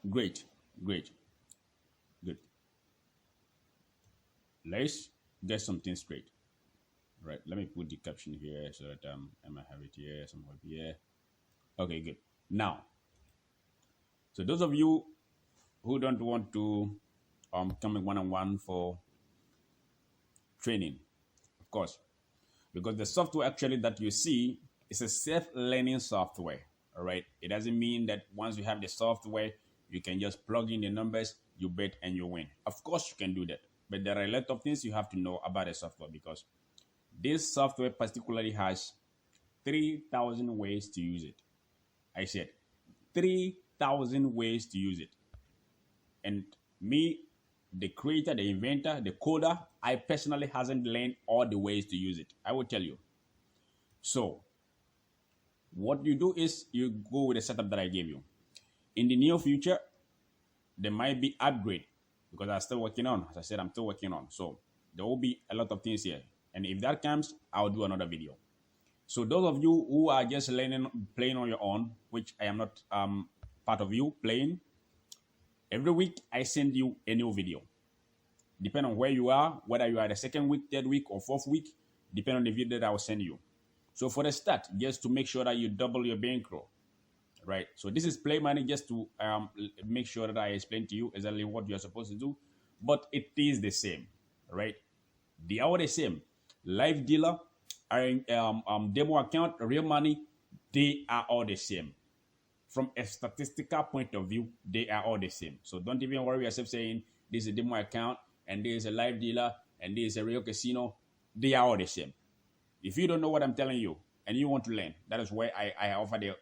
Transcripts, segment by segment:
Great, great, good. Let's get something straight. Right, let me put the caption here so that I might have it here, somewhere here. Okay, good. Now, so those of you who don't want to come in one-on-one for training, of course, because the software actually that you see is a self-learning software. All right, it doesn't mean that once you have the software, you can just plug in the numbers, you bet and you win. Of course, you can do that, but there are a lot of things you have to know about the software because this software particularly has 3,000 ways to use it. I said 3,000 ways to use it. And me, the creator, the inventor, the coder, I personally hasn't learned all the ways to use it. I will tell you. So what you do is you go with the setup that I gave you. In the near future, there might be upgrade because I'm still working on. As I said, I'm still working on. So there will be a lot of things here. And if that comes, I'll do another video. So those of you who are just learning, playing on your own, which I am not part of you playing, every week I send you a new video. Depending on where you are, whether you are the second week, third week, or fourth week, depending on the video that I will send you. So for the start, just to make sure that you double your bankroll, right? So this is play money just to make sure that I explain to you exactly what you're supposed to do, but it is the same, right? They are all the same. Live dealer, demo account, real money, they are all the same. From a statistical point of view, they are all the same. So don't even worry yourself saying this is a demo account and this is a live dealer and this is a real casino. They are all the same. If you don't know what I'm telling you and you want to learn, that is why I offer the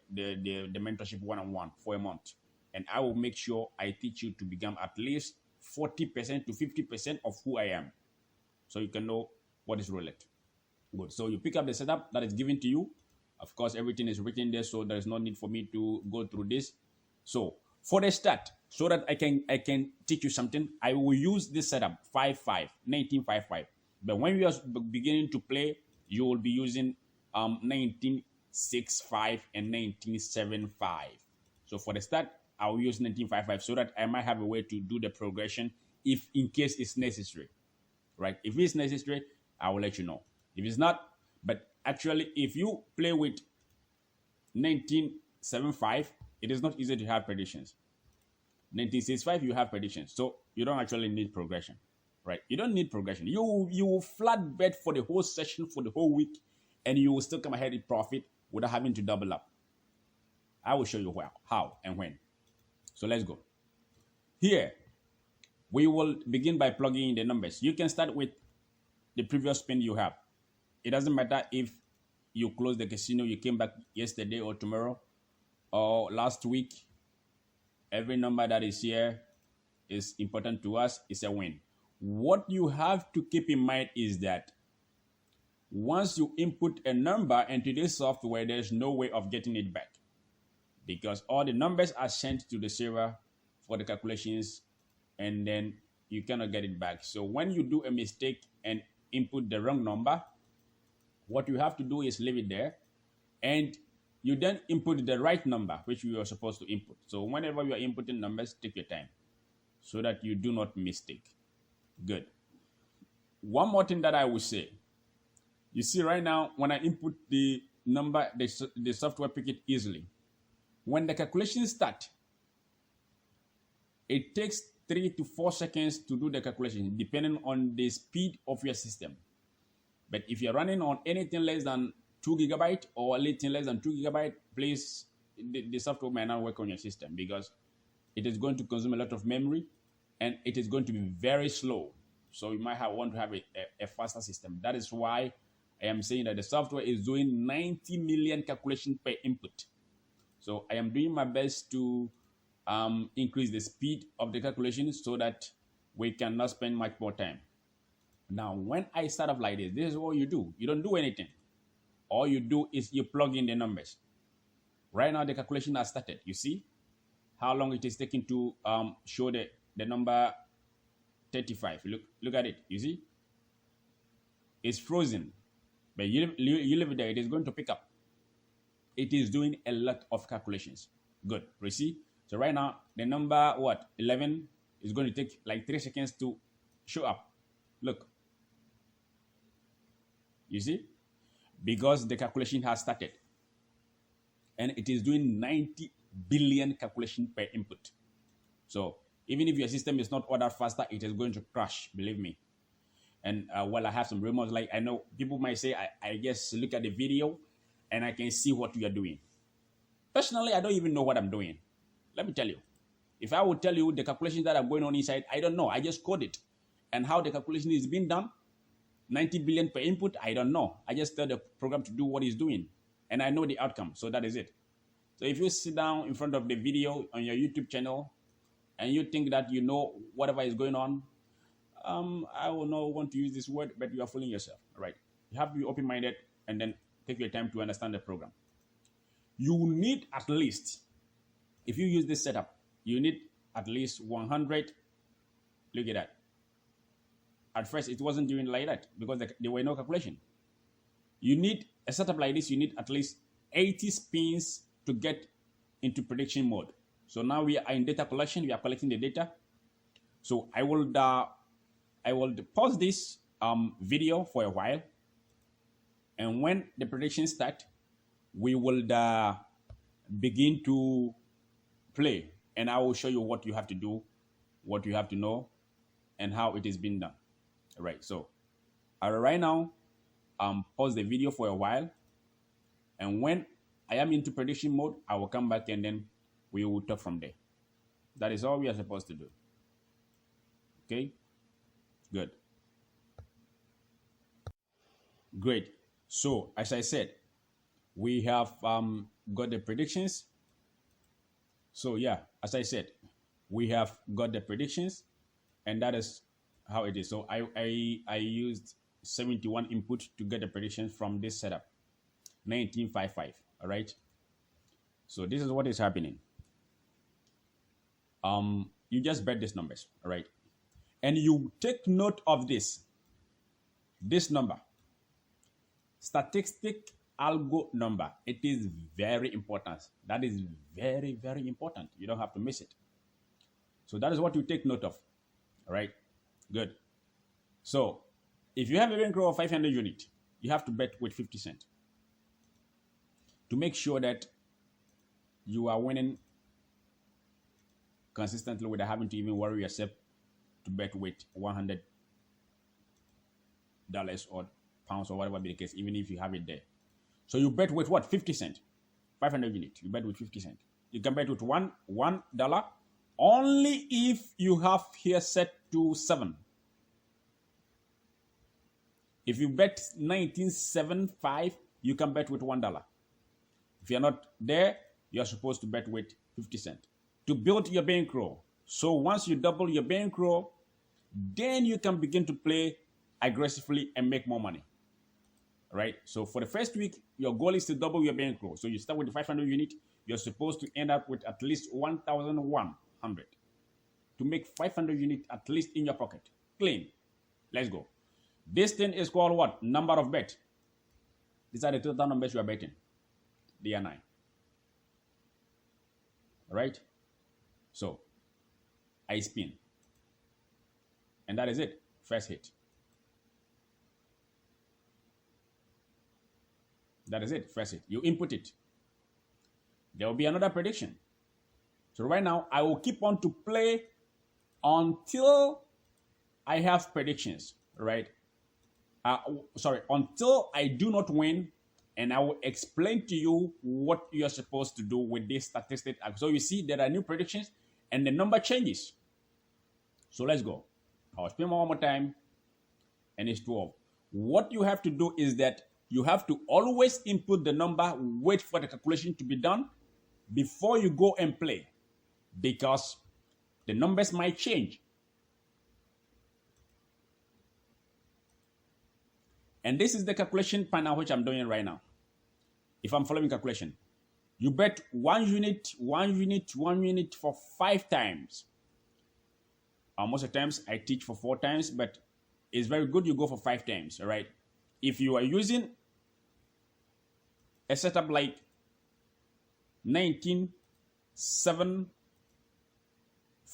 mentorship one-on-one for a month. And I will make sure I teach you to become at least 40% to 50% of who I am. So you can know what is Roulette. Good. So you pick up the setup that is given to you. Of course, everything is written there, so there is no need for me to go through this. So for the start, so that I can teach you something, I will use this setup 1955. But when you are beginning to play, you will be using 1965 and 1975. So for the start, I will use 1955 so that I might have a way to do the progression if in case it's necessary. Right? If it's necessary, I will let you know. If it's not, but actually, if you play with 1975, it is not easy to have predictions. 1965, you have predictions, so you don't actually need progression, right? You don't need progression. You will flat bet for the whole session for the whole week, and you will still come ahead with profit without having to double up. I will show you how and when. So let's go. Here, we will begin by plugging in the numbers. You can start with the previous spin you have. It doesn't matter if you closed the casino, you came back yesterday or tomorrow or last week. Every number that is here is important to us. It's a win. What you have to keep in mind is that once you input a number into this software, there's no way of getting it back because all the numbers are sent to the server for the calculations and then you cannot get it back. So when you do a mistake and input the wrong number, what you have to do is leave it there and you then input the right number which you are supposed to input. So whenever you are inputting numbers, take your time so that you do not mistake. Good. One more thing that I will say. You see right now, when I input the number, the software pick it easily. When the calculations start, it takes 3 to 4 seconds to do the calculation, depending on the speed of your system. But if you're running on anything less than 2 gigabyte or anything less than 2 gigabyte, please, the software may not work on your system because it is going to consume a lot of memory and it is going to be very slow. So you might want to have a faster system. That is why I am saying that the software is doing 90 million calculations per input. So I am doing my best to increase the speed of the calculations so that we cannot spend much more time. Now, when I start off like this is what you do. You don't do anything. All you do is you plug in the numbers. Right now, the calculation has started. You see how long it is taking to show the number 35. Look at it. You see? It's frozen. But you leave it there. It is going to pick up. It is doing a lot of calculations. Good. You see? So right now, the number, 11 is going to take like 3 seconds to show up. Look, you see? Because the calculation has started. And it is doing 90 billion calculation per input. So even if your system is not ordered faster, it is going to crash, believe me. And I have some rumors, like I know people might say, I just look at the video and I can see what you are doing. Personally, I don't even know what I'm doing. Let me tell you. If I would tell you the calculations that are going on inside, I don't know. I just code it. And how the calculation is being done, 90 billion per input, I don't know. I just tell the program to do what it's doing. And I know the outcome. So that is it. So if you sit down in front of the video on your YouTube channel and you think that you know whatever is going on, I will not want to use this word, but you are fooling yourself, right? You have to be open-minded and then take your time to understand the program. You need at least, if you use this setup, you need at least 100. Look at that. At first, it wasn't doing like that because there were no calculation. You need a setup like this, you need at least 80 spins to get into prediction mode. So now we are in data collection, we are collecting the data. So I will pause this video for a while. And when the predictions start, we will begin to play. And I will show you what you have to do, what you have to know, and how it is being done. All right, so right now, pause the video for a while. And when I am into prediction mode, I will come back and then we will talk from there. That is all we are supposed to do. Okay, good. Great. So as I said, we have got the predictions. So yeah, as I said, we have got the predictions, and that is how it is. So I used 71 input to get the predictions from this setup, 1955. All right. So this is what is happening. You just bet these numbers, all right, and you take note of this number, statistic algo number. It is very important. That is very, very important. You don't have to miss it. So that is what you take note of. All right, good. So if you have a bankroll of 500 units, you have to bet with 50 cents to make sure that you are winning consistently without having to even worry yourself to bet with $100 or pounds or whatever be the case, even if you have it there. So you bet with what? 50 cents. 500 units. You bet with 50 cents. You can bet with $1 only if you have here set to 7. If you bet 1975, you can bet with $1. If you're not there, you're supposed to bet with 50 cents to build your bankroll. So once you double your bankroll, then you can begin to play aggressively and make more money. Right? So for the first week, your goal is to double your bankroll. So you start with the 500 unit, you're supposed to end up with at least 1,100 to make 500 units at least in your pocket. Clean. Let's go. This thing is called what? Number of bet. These are the total numbers you are betting. They are 9. All right? So I spin. And that is it. First hit. That is it. First hit. You input it. There will be another prediction. So right now, I will keep on to play until I have predictions, right? Until I do not win, and I will explain to you what you're supposed to do with this statistic. So you see, there are new predictions, and the number changes. So let's go. I'll spin one more time, and it's 12. What you have to do is that you have to always input the number, wait for the calculation to be done before you go and play, because the numbers might change. And this is the calculation panel which I'm doing right now. If I'm following calculation, you bet 1 unit, 1 unit, 1 unit for 5 times. Most of the times I teach for 4 times, but it's very good you go for 5 times, all right? If you are using a setup like 1975,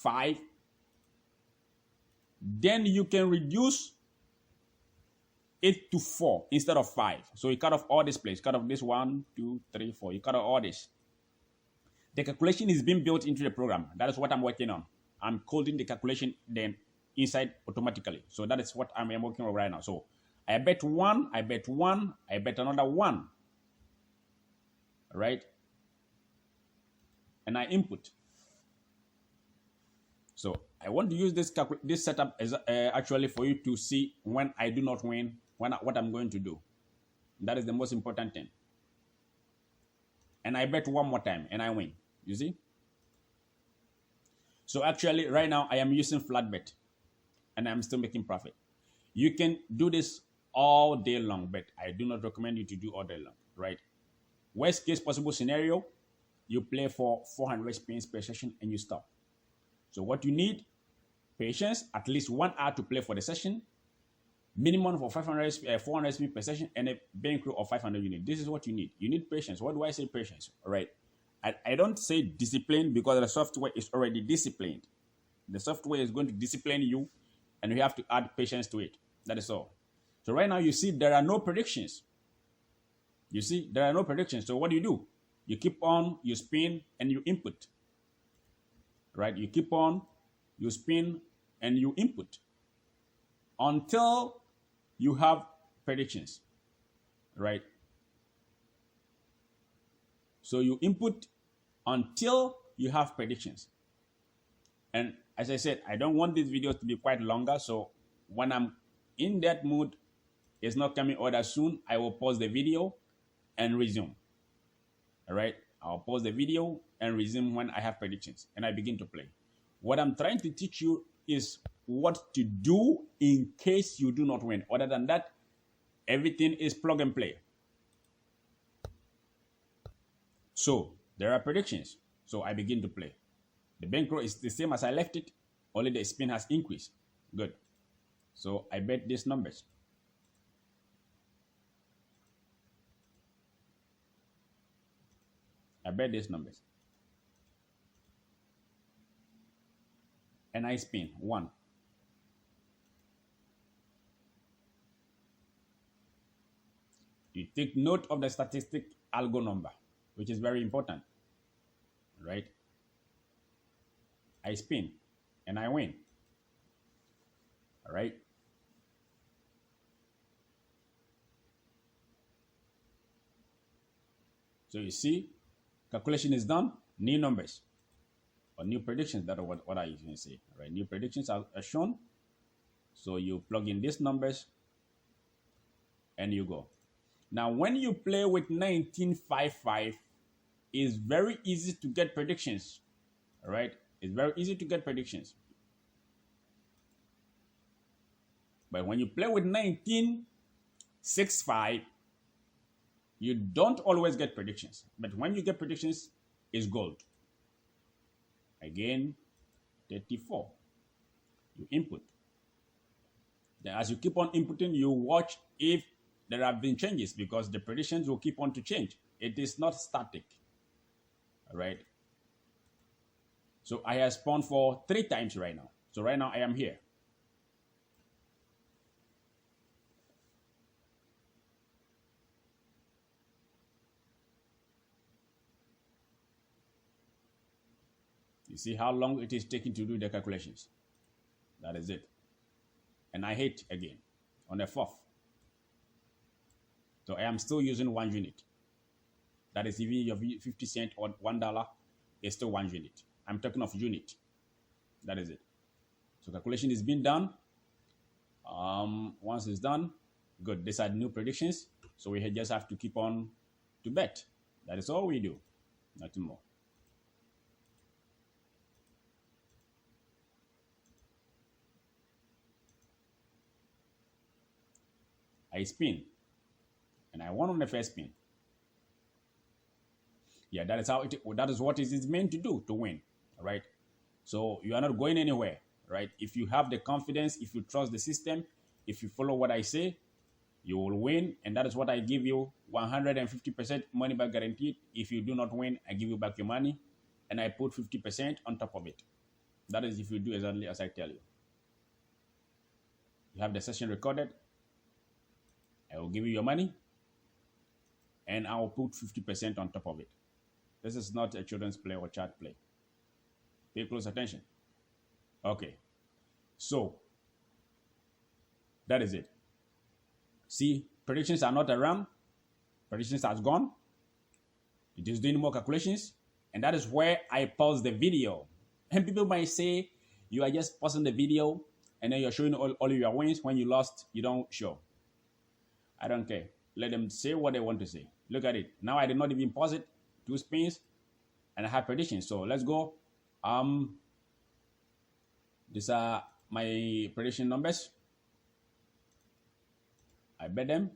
5, then you can reduce it to 4 instead of 5. So you cut off all this place, cut off this 1, 2, 3, 4. You cut off all this. The calculation is being built into the program. That is what I'm working on. I'm coding the calculation then inside automatically. So that is what I'm working on right now. So I bet 1, I bet 1, I bet another 1. Right? And I input. So I want to use this setup as actually for you to see when I do not win, what I'm going to do. That is the most important thing. And I bet one more time and I win. You see? So actually right now I am using flat bet and I'm still making profit. You can do this all day long, but I do not recommend you to do all day long, right? Worst case possible scenario, you play for 400 spins per session and you stop. So what you need, patience, at least 1 hour to play for the session, minimum for 400 spins per session, and a bankroll of 500 units. This is what you need. You need patience. What do I say patience? All right. I don't say discipline because the software is already disciplined. The software is going to discipline you and you have to add patience to it. That is all. So right now you see there are no predictions. You see, there are no predictions. So what do? You keep on, you spin, and you input. Right? You keep on, you spin, and you input until you have predictions. Right? So you input until you have predictions. And as I said, I don't want these videos to be quite longer. So when I'm in that mood, it's not coming all that soon, I will pause the video and resume. All right? I'll pause the video and resume when I have predictions and I begin to play. What I'm trying to teach you is what to do in case you do not win. Other than that, everything is plug and play. So there are predictions. So I begin to play. The bankroll is the same as I left it, only the spin has increased. Good. So I bet these numbers. I bet these numbers. And I spin 1. You take note of the statistic algo number, which is very important. Right? I spin and I win. All right? So you see, calculation is done, new numbers or new predictions. That are what I usually say. Right? New predictions are shown. So you plug in these numbers and you go. Now, when you play with 1955, it's very easy to get predictions. All right? It's very easy to get predictions. But when you play with 1965, you don't always get predictions. But when you get predictions, it's gold. Again, 34. You input. Then as you keep on inputting, you watch if there have been changes because the predictions will keep on to change. It is not static. All right? So I have spawned for 3 times right now. So right now I am here. You see how long it is taking to do the calculations. That is it. And I hit again on the 4th. So I am still using 1 unit. That is even your 50 cents or $1 is still 1 unit. I'm talking of unit. That is it. So calculation is being done. Once it's done, good. These are new predictions. So we just have to keep on to bet. That is all we do. Nothing more. I spin. And I won on the first spin. Yeah, that is what it is meant to do, to win. All right. So you are not going anywhere, right? If you have the confidence, if you trust the system, if you follow what I say, you will win. And that is what I give you, 150% money back guaranteed. If you do not win, I give you back your money and I put 50% on top of it. That is if you do exactly as I tell you. You have the session recorded. I will give you your money and I will put 50% on top of it. This is not a children's play or child play. Pay close attention. Okay. So, that is it. See, predictions are not around. Predictions has gone. It is doing more calculations. And that is where I pause the video. And people might say, you are just pausing the video and then you're showing all your wins. When you lost, you don't show. I don't care. Let them say what they want to say. Look at it. Now I did not even pause it. 2 spins. And I have predictions. So let's go. These are my prediction numbers. I bet them.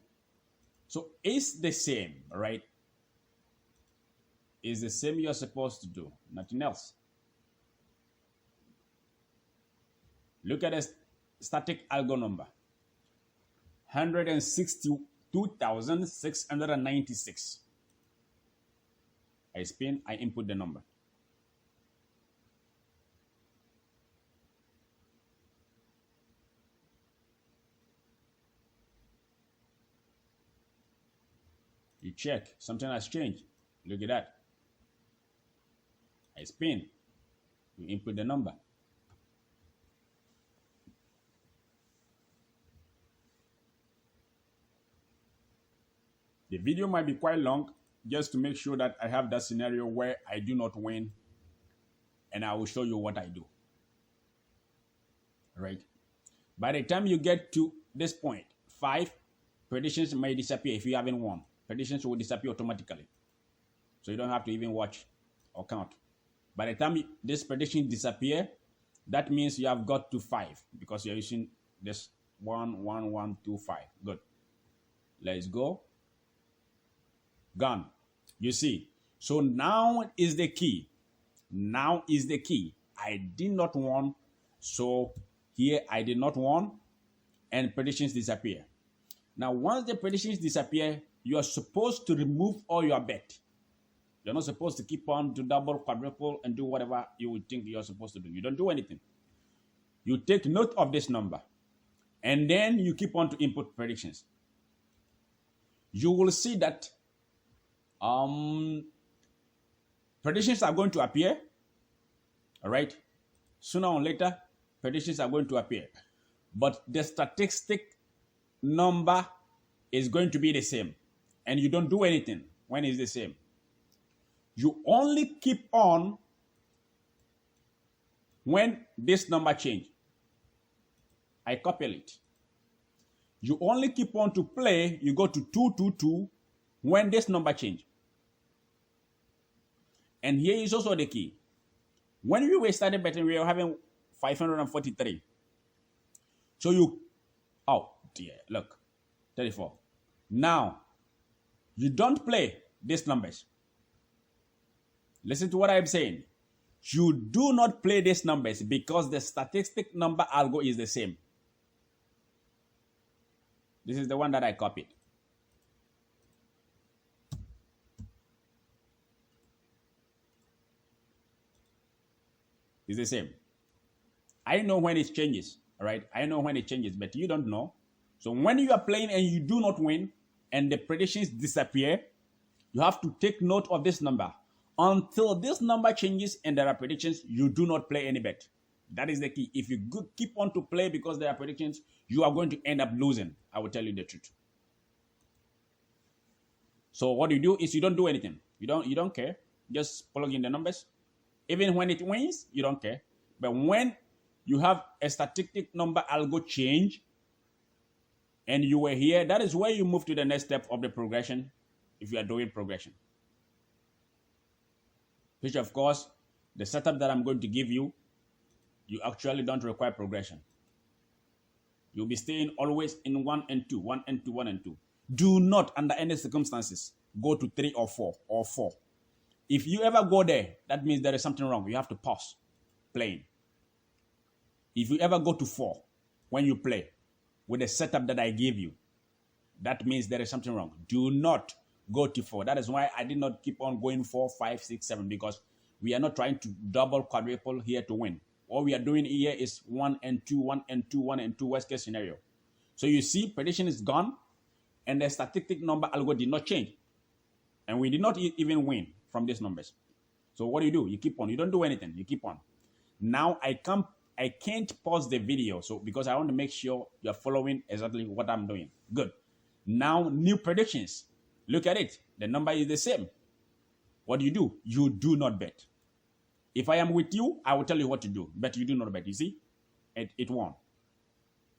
So it's the same, right? It's the same you're supposed to do. Nothing else. Look at the static algo number. 162,696. I spin, I input the number. You check, something has changed. Look at that. I spin, you input the number. The video might be quite long just to make sure that I have that scenario where I do not win and I will show you what I do. Right? By the time you get to this point, 5 predictions may disappear if you haven't won. Predictions will disappear automatically. So you don't have to even watch or count. By the time this prediction disappear, that means you have got to 5 because you're using this 1, 1, 1, 2, 5. Good. Let's go. Gone. You see. So now is the key. Now is the key. I did not won. So here I did not won. And predictions disappear. Now once the predictions disappear, you are supposed to remove all your bet. You're not supposed to keep on to double, quadruple, and do whatever you would think you're supposed to do. You don't do anything. You take note of this number. And then you keep on to input predictions. You will see that predictions are going to appear. All right. Sooner or later, predictions are going to appear. But the statistic number is going to be the same. And you don't do anything when it's the same. You only keep on when this number change. I copy it. You only keep on to play, you go to 222 when this number change. And here is also the key. When we were starting betting, we were having 543. So you, oh dear, look, 34. Now, you don't play these numbers. Listen to what I'm saying. You do not play these numbers because the statistic number algo is the same. This is the one that I copied. It's the same. I know when it changes, all right? I know when it changes, but you don't know. So when you are playing and you do not win and the predictions disappear, you have to take note of this number. Until this number changes and there are predictions, you do not play any bet. That is the key. If you keep on to play because there are predictions, you are going to end up losing. I will tell you the truth. So what you do is you don't do anything. You don't care. Just plug in the numbers. Even when it wins, you don't care. But when you have a statistic number algo change and you were here, that is where you move to the next step of the progression if you are doing progression. Which of course, the setup that I'm going to give you, you actually don't require progression. You'll be staying always in 1 and 2, 1 and 2, 1 and 2. Do not, under any circumstances, go to 3 or 4 or 4. If you ever go there, that means there is something wrong. You have to pause playing. If you ever go to 4 when you play with the setup that I gave you, that means there is something wrong. Do not go to 4. That is why I did not keep on going 4, 5, 6, 7, because we are not trying to double, quadruple here to win. what we are doing here is 1 and 2, 1 and 2, 1 and 2 worst case scenario. So you see prediction is gone and the statistic number algo did not change. And we did not even win from these numbers. So what do? You keep on. You don't do anything. You keep on. Now I can't pause the video because I want to make sure you're following exactly what I'm doing. Good. Now new predictions. Look at it. The number is the same. What do? You do not bet. If I am with you, I will tell you what to do. But you do not bet. You see? It won.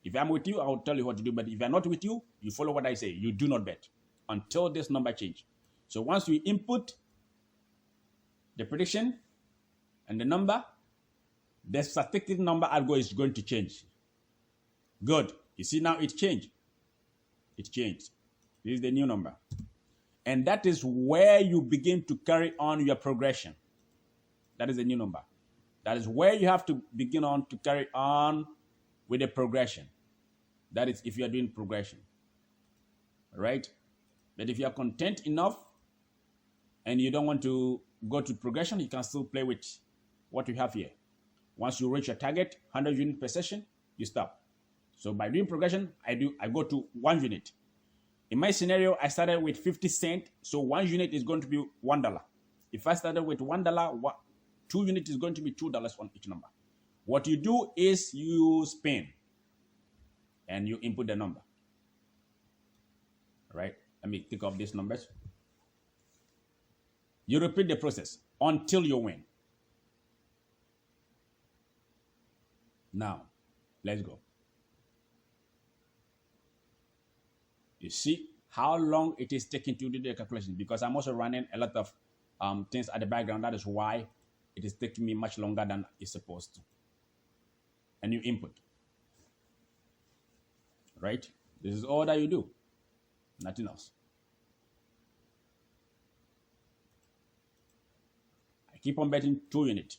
If I'm with you, I will tell you what to do. But if I'm not with you, you follow what I say. You do not bet until this number change. So once we input the prediction and the number, the statistic number algo is going to change. Good. You see now it changed. It changed. This is the new number. And that is where you begin to carry on your progression. That is the new number. That is where you have to begin on to carry on with the progression. That is if you are doing progression. Right? But if you are content enough and you don't want to go to progression, you can still play with what you have here. Once you reach your target, 100 units per session, you stop. So by doing progression, I go to 1 unit. In my scenario, I started with 50 cents, so 1 unit is going to be $1. If I started with $1, 2 units is going to be $2 on each number. What you do is you spin and you input the number. All right? Let me take off these numbers. You repeat the process until you win. Now, let's go. You see how long it is taking to do the calculation, because I'm also running a lot of things at the background. That is why it is taking me much longer than it's supposed to. And you input. Right? This is all that you do. Nothing else. I keep on betting 2 units.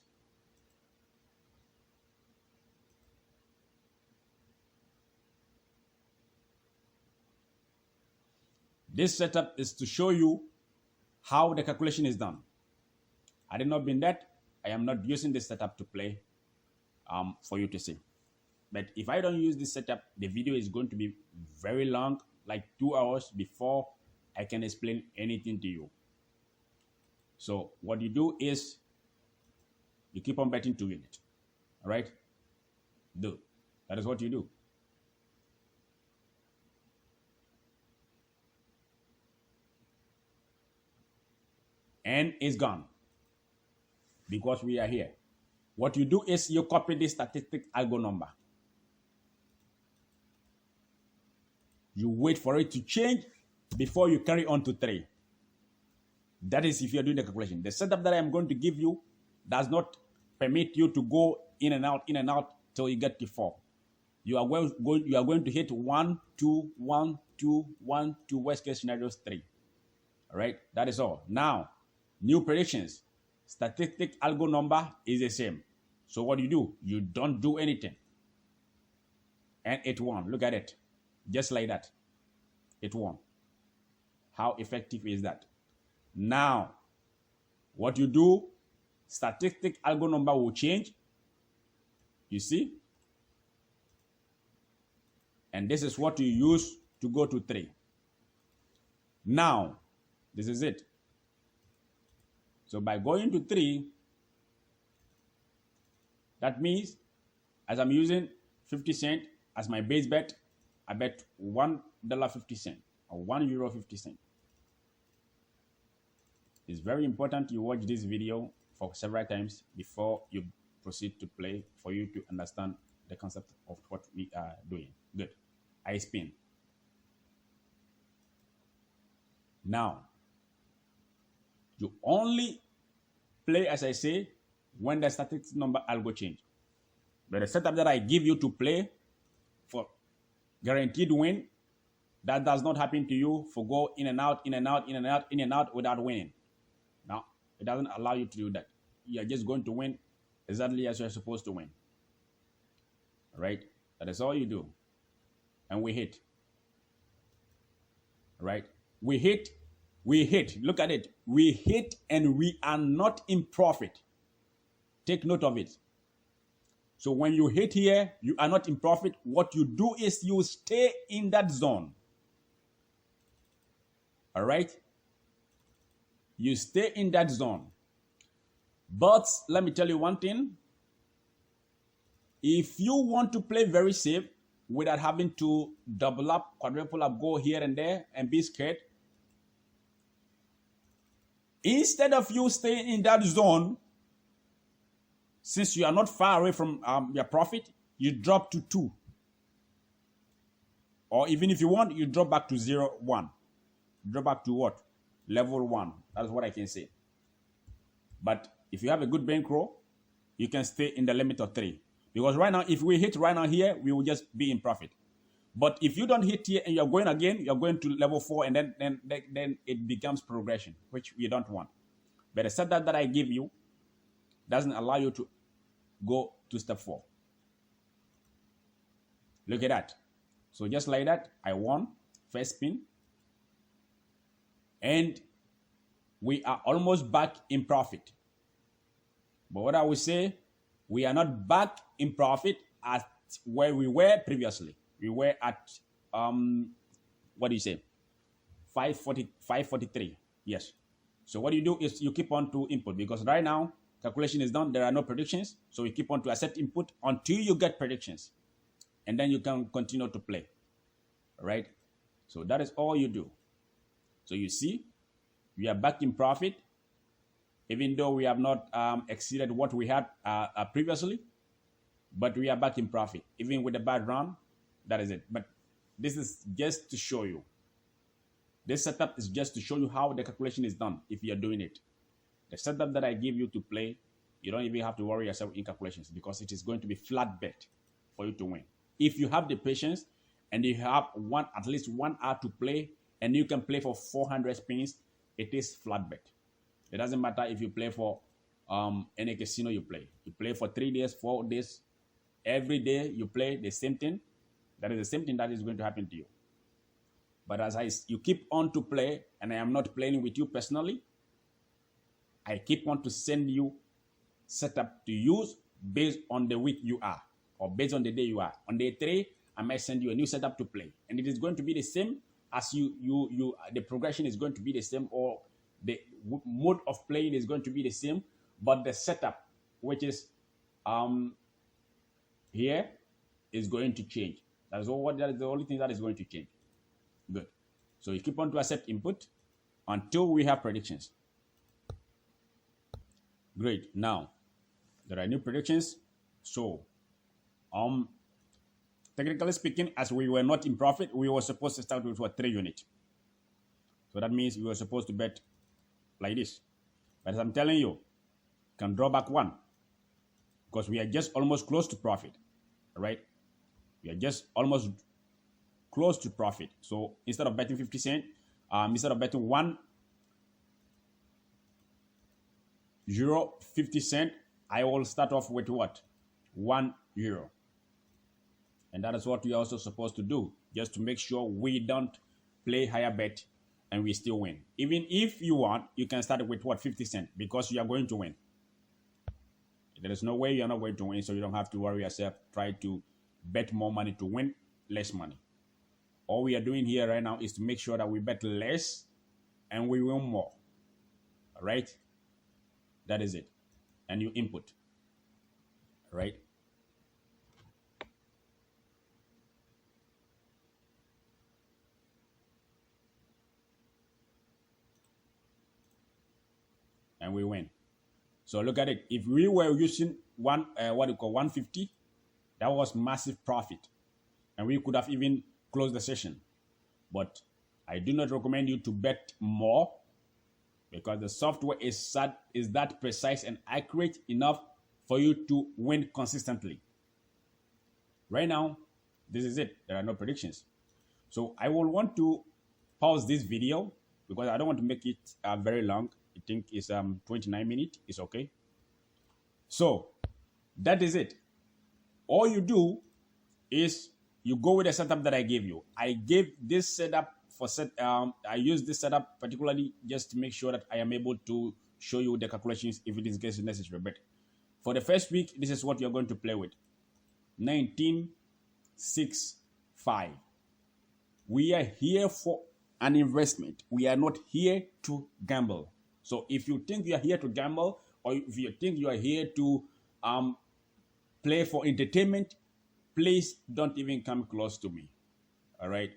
This setup is to show you how the calculation is done. I did not mean that. I am not using this setup to play for you to see. But if I don't use this setup, the video is going to be very long, like 2 hours before I can explain anything to you. So what you do is you keep on betting 2 units. All right? Do. That is what you do. And it's gone because we are here. What you do is you copy the statistic algo number. You wait for it to change before you carry on to 3. That is if you're doing the calculation. The setup that I'm going to give you does not permit you to go in and out till you get to 4. You are going to hit 1, 2, 1, 2, 1, 2, worst case scenarios 3. All right, that is all. Now, new predictions. Statistic algo number is the same. So what do? You don't do anything. And it won. Look at it. Just like that. It won. How effective is that? Now, what you do, statistic algo number will change. You see? And this is what you use to go to 3. Now, this is it. So by going to 3, that means as I'm using 50 cents as my base bet, I bet $1.50 or €1.50. It's very important you watch this video for several times before you proceed to play for you to understand the concept of what we are doing. Good. I spin. Now, you only play, as I say, when the statistic number algo change. But the setup that I give you to play for guaranteed win, that does not happen to you for go in and out, in and out, in and out, in and out without winning. Now, it doesn't allow you to do that. You're just going to win exactly as you're supposed to win. All right? That is all you do. And we hit. All right? We hit. Look at it. We hit and we are not in profit. Take note of it. So when you hit here, you are not in profit. What you do is you stay in that zone. All right? You stay in that zone. But let me tell you one thing. If you want to play very safe without having to double up, quadruple up, go here and there and be scared, instead of you staying in that zone, since you are not far away from your profit, you drop to 2. Or even if you want, you drop back to 0, 1. Drop back to what? Level 1. That's what I can say. But if you have a good bankroll, you can stay in the limit of 3. Because right now, if we hit right now here, we will just be in profit. But if you don't hit here and you're going again, you're going to level 4, and then it becomes progression, which we don't want. But the setup that I give you doesn't allow you to go to step 4. Look at that. So just like that, I won first spin. And we are almost back in profit. But what I will say, we are not back in profit at where we were previously. We were at, what do you say? 543. Yes. So what you do is you keep on to input, because right now, calculation is done. There are no predictions. So you keep on to accept input until you get predictions. And then you can continue to play. All right? So that is all you do. So you see, we are back in profit, even though we have not exceeded what we had previously, but we are back in profit. Even with the bad run, that is it. But this is just to show you. This setup is just to show you how the calculation is done if you are doing it. The setup that I give you to play, you don't even have to worry yourself in calculations, because it is going to be flat bet for you to win. If you have the patience and you have at least 1 hour to play, and you can play for 400 spins, it is flat bet. It doesn't matter if you play for any casino you play. You play for 3 days, 4 days, every day you play the same thing. That is the same thing that is going to happen to you. But as you keep on to play, and I am not playing with you personally, I keep on to send you setup to use based on the week you are, or based on the day you are. On day 3, I might send you a new setup to play, and it is going to be the same as the progression is going to be the same, or the mode of playing is going to be the same, but the setup, which is here, is going to change. That is the only thing that is going to change. Good. So you keep on to accept input until we have predictions. Great. Now there are new predictions. So technically speaking, as we were not in profit, we were supposed to start with 3 units. So that means we were supposed to bet like this. But as I'm telling you, can draw back 1, because we are just almost close to profit. All right? We are just almost close to profit. So instead of betting 50 cents, instead of betting 1 euro 50 cents, I will start off with what? 1 euro. And that is what we are also supposed to do, just to make sure we don't play higher bet and we still win. Even if you want, you can start with what? 50 cents, because you are going to win. There is no way you are not going to win, so you don't have to worry yourself. Try to bet more money to win less money. All we are doing here right now is to make sure that we bet less and we win more. All right? That is it. And you input. All right? And we win. So look at it. If we were using 150, that was massive profit, and we could have even closed the session. But I do not recommend you to bet more, because the software is that precise and accurate enough for you to win consistently. Right now, this is it. There are no predictions. So I will want to pause this video, because I don't want to make it very long. I think it's 29 minutes. It's okay. So that is it. All you do is you go with the setup that I gave you. I gave this setup I use this setup particularly just to make sure that I am able to show you the calculations if it is necessary. But for the first week, this is what you're going to play with. 1965. We are here for an investment. We are not here to gamble. So if you think you are here to gamble, or if you think you are here to play for entertainment, please don't even come close to me. All right.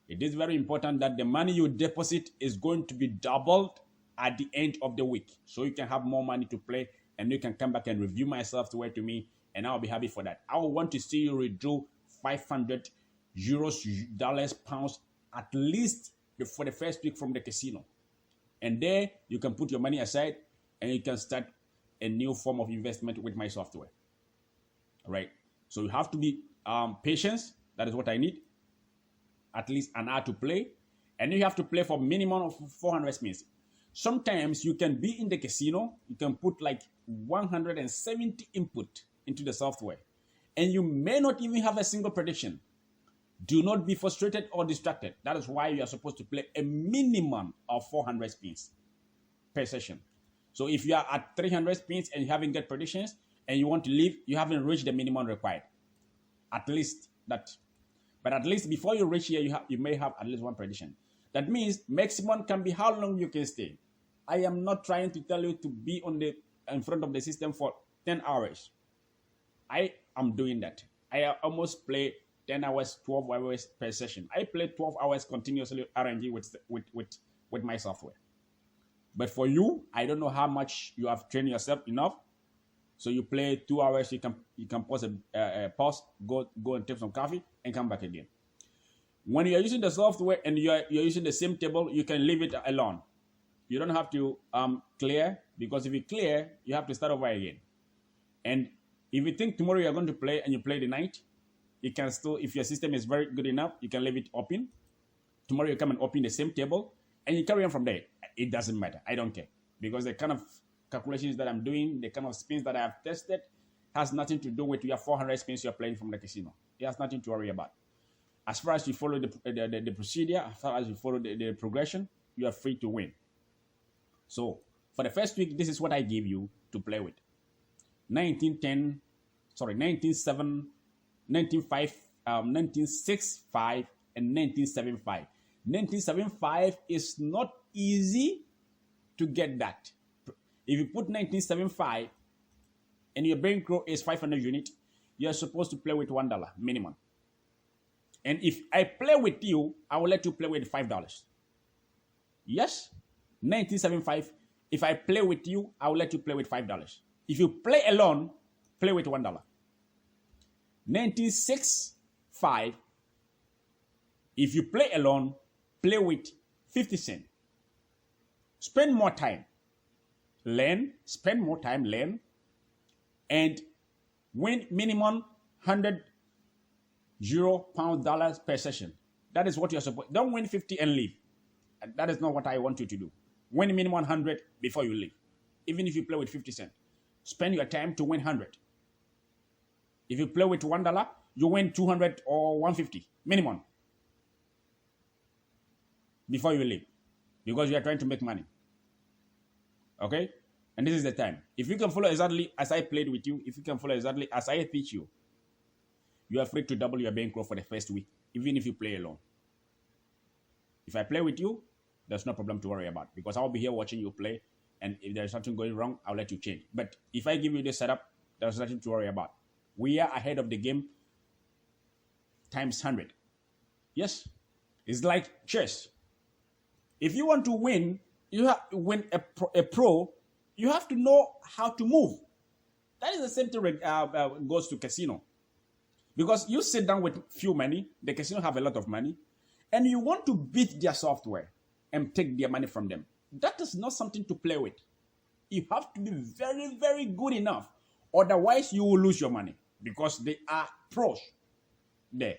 It is very important that the money you deposit is going to be doubled at the end of the week, so you can have more money to play, and you can come back and review my software to me, and I'll be happy for that. I will want to see you withdraw 500 euros, dollars, pounds, at least for the first week from the casino. And there you can put your money aside and you can start a new form of investment with my software. All right. So you have to be patient. That is what I need. At least an hour to play. And you have to play for minimum of 400 spins. Sometimes you can be in the casino. You can put like 170 input into the software. And you may not even have a single prediction. Do not be frustrated or distracted. That is why you are supposed to play a minimum of 400 spins per session. So if you are at 300 spins and you haven't got predictions and you want to leave, you haven't reached the minimum required. At least that. But at least before you reach here, you may have at least one prediction. That means maximum can be how long you can stay. I am not trying to tell you to be in front of the system for 10 hours. I am doing that. I almost play 10 hours, 12 hours per session. I play 12 hours continuously RNG with my software. But for you, I don't know how much you have trained yourself enough. So you play 2 hours, you can pause pause, go and take some coffee and come back again. When you are using the software and you're using the same table, you can leave it alone. You don't have to clear, because if you clear, you have to start over again. And if you think tomorrow you're going to play and you play the night, you can still, if your system is very good enough, you can leave it open. Tomorrow you come and open the same table and you carry on from there. It doesn't matter. I don't care, because the kind of calculations that I'm doing, the kind of spins that I have tested, has nothing to do with your 400 spins you're playing from the casino. It has nothing to worry about. As far as you follow the procedure, as far as you follow the progression, you are free to win. So for the first week, this is what I gave you to play with. 1965, and 1975. 1975 is not easy to get that. If you put 1975 and your bankroll is 500 units, you're supposed to play with $1 minimum. And if I play with you, I will let you play with $5. Yes, 1975. If I play with you, I will let you play with $5. If you play alone, play with $1. 1965. If you play alone, play with 50 cents. Spend more time. Learn. Spend more time. Learn. And win minimum 100 £0 per session. That is what you're supposed. Don't win 50 and leave. That is not what I want you to do. Win minimum 100 before you leave. Even if you play with 50 cents. Spend your time to win 100. If you play with $1, you win 200 or 150 minimum before you leave, because you are trying to make money. Okay? And this is the time. If you can follow exactly as I played with you, if you can follow exactly as I teach you, you are free to double your bankroll for the first week, even if you play alone. If I play with you, there's no problem to worry about, because I'll be here watching you play, and if there's something going wrong, I'll let you change. But if I give you this setup, there's nothing to worry about. We are ahead of the game times 100. Yes? It's like chess. If you want to win, you have to win a pro, you have to know how to move. That is the same thing goes to casino. Because you sit down with few money, the casino have a lot of money, and you want to beat their software and take their money from them. That is not something to play with. You have to be very, very good enough. Otherwise, you will lose your money, because they are pros there.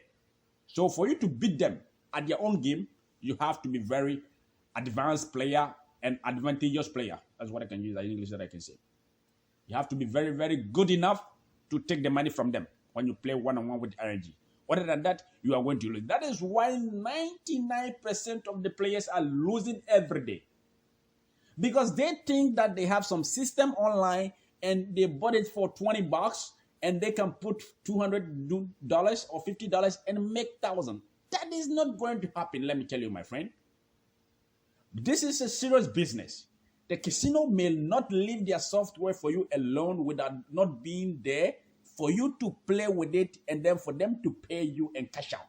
So for you to beat them at their own game, you have to be very advanced player and advantageous player. That's what I can use in English that I can say. You have to be very, very good enough to take the money from them when you play one-on-one with RNG. Other than that, you are going to lose. That is why 99% of the players are losing every day. Because they think that they have some system online and they bought it for $20 and they can put $200 or $50 and make $1,000. That is not going to happen, let me tell you, my friend. This is a serious business. The casino may not leave their software for you alone without not being there for you to play with it and then for them to pay you and cash out.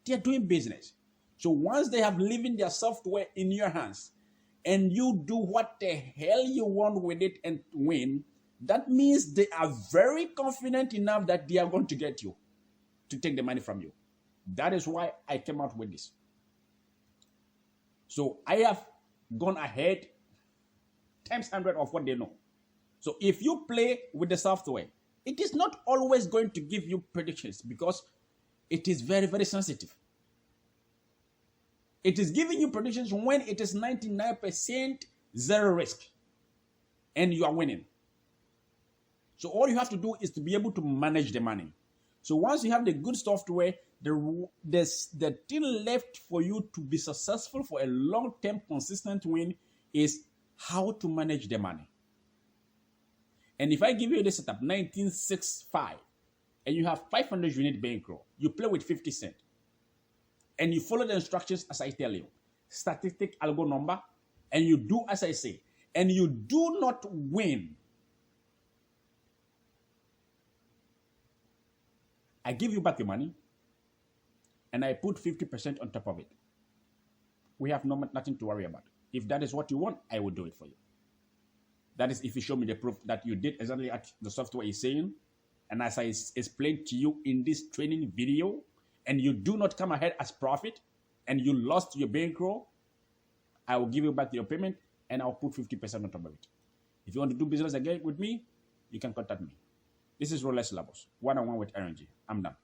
They're doing business. So once they have leaving their software in your hands and you do what the hell you want with it and win, that means they are very confident enough that they are going to get you to take the money from you. That is why I came out with this. So I have gone ahead times 100 of what they know. So if you play with the software, it is not always going to give you predictions because it is very, very sensitive. It is giving you predictions when it is 99% zero risk and you are winning. So all you have to do is to be able to manage the money. So once you have the good software, the thing left for you to be successful for a long-term consistent win is how to manage the money. And if I give you this setup, 1965, and you have 500 unit bankroll, you play with 50 cents, and you follow the instructions as I tell you, statistic algo number, and you do as I say, and you do not win, I give you back your money, and I put 50% on top of it. We have nothing to worry about. If that is what you want, I will do it for you. That is if you show me the proof that you did exactly what the software is saying, and as I explained to you in this training video, and you do not come ahead as profit, and you lost your bankroll, I will give you back your payment, and I'll put 50% on top of it. If you want to do business again with me, you can contact me. This is Roulette Labos, one-on-one with RNG. I'm done.